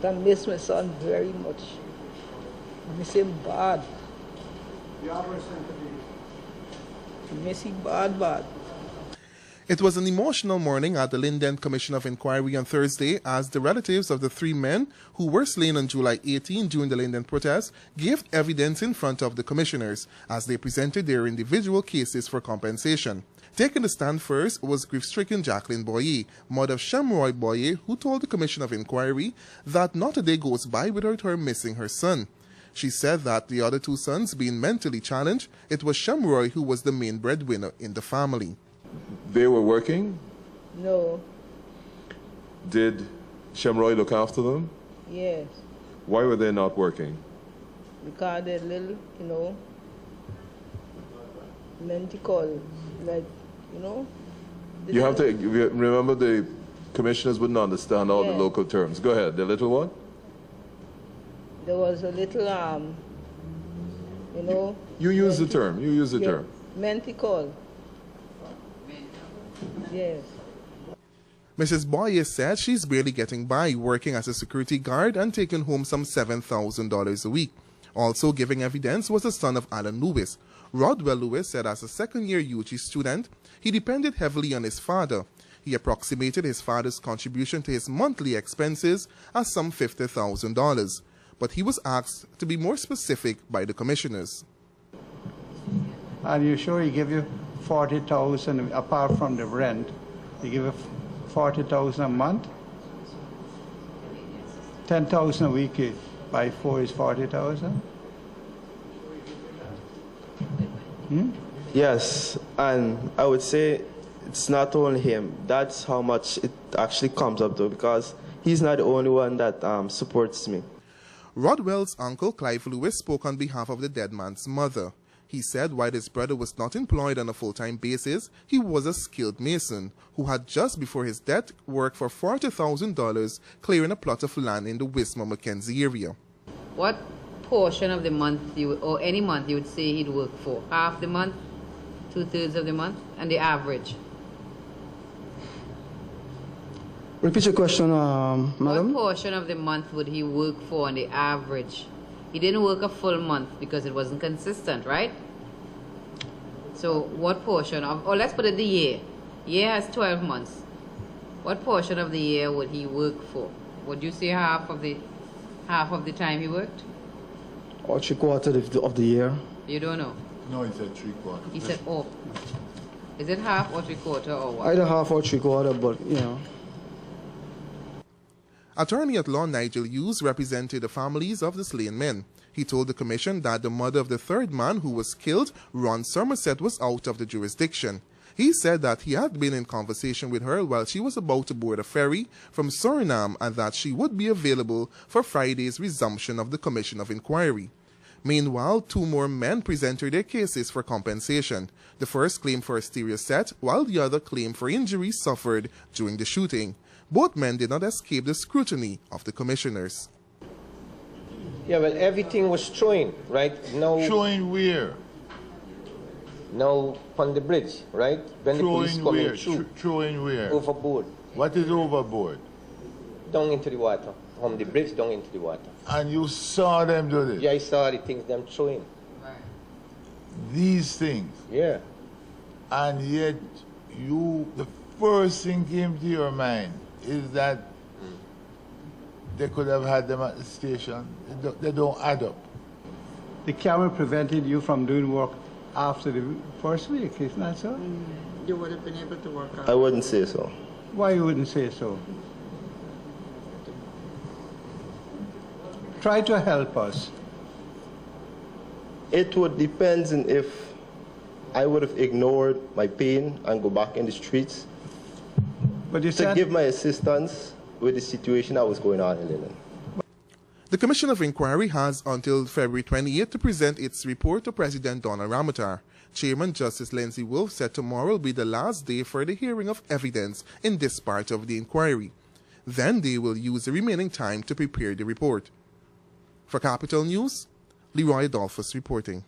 I miss my son very much. I miss him bad. I miss him bad. It was an emotional morning at the Linden Commission of Inquiry on Thursday as the relatives of the 3 men who were slain on July 18 during the Linden protest gave evidence in front of the commissioners as they presented their individual cases for compensation. Taking the stand first was grief-stricken Jacqueline Boye, mother of Shamroy Boye, who told the Commission of Inquiry that not a day goes by without her missing her son. She said that the other 2 sons being mentally challenged, it was Shamroy who was the main breadwinner in the family. They were working? No. Did Shamroy look after them? Yes. Why were they not working? Because they're little, Linden COI, like, You have to remember the commissioners wouldn't understand all the local terms. Go ahead. The little what? There was a little, You use the term. You use the term. Linden COI. Yes. Mrs. Boye said she's barely getting by working as a security guard and taking home some $7,000 a week. Also giving evidence was the son of Alan Lewis. Rodwell Lewis said as a second-year UG student, he depended heavily on his father. He approximated his father's contribution to his monthly expenses as some $50,000. But he was asked to be more specific by the commissioners. Are you sure he gave you $40,000 apart from the rent? He give you $40,000 a month? $10,000 a week by 4 is $40,000? Yes, and I would say it's not only him. That's how much it actually comes up to, because he's not the only one that supports me. Rodwell's uncle, Clive Lewis, spoke on behalf of the dead man's mother. He said while his brother was not employed on a full-time basis, he was a skilled mason who had just before his death worked for $40,000 clearing a plot of land in the Wismar-Mackenzie area. What portion of the month or any month you would say he'd work for? Half the month, 2/3 of the month, and the average? Repeat your question, madam. What portion of the month would he work for on the average? He didn't work a full month because it wasn't consistent, right? So what portion of, or let's put it the year. Year has 12 months. What portion of the year would he work for? Would you say half of the time he worked? Or 3/4 of the year. You don't know? No, he said 3/4. He said, oh. Is it half or 3/4 or what? Either half or 3/4, but Attorney at law Nigel Hughes represented the families of the slain men. He told the commission that the mother of the 3rd man who was killed, Ron Somerset, was out of the jurisdiction. He said that he had been in conversation with her while she was about to board a ferry from Suriname and that she would be available for Friday's resumption of the Commission of Inquiry. Meanwhile, 2 more men presented their cases for compensation. The first claimed for a stereo set, while the other claimed for injuries suffered during the shooting. Both men did not escape the scrutiny of the commissioners. Yeah, well, everything was thrown, right? No. Throwing where? No, on the bridge, right? When the police come in through. Throwing where? Overboard. What is overboard? Down into the water. From the bridge down into the water. And you saw them do this? Yeah, I saw the things them throwing. Right. These things? Yeah. And yet, the first thing came to your mind is that they could have had them at the station. They don't add up. The camera prevented you from doing work after the first week, isn't that so? You would have been able to work out. I wouldn't say so. Why you wouldn't say so? Try to help us. It would depend on if I would have ignored my pain and go back in the streets but you to give my assistance with the situation that was going on in Linden. The Commission of Inquiry has until February 28 to present its report to President Donald Ramotar. Chairman Justice Lindsay Wolf said tomorrow will be the last day for the hearing of evidence in this part of the inquiry. Then they will use the remaining time to prepare the report. For Capital News, Leroy Adolphus reporting.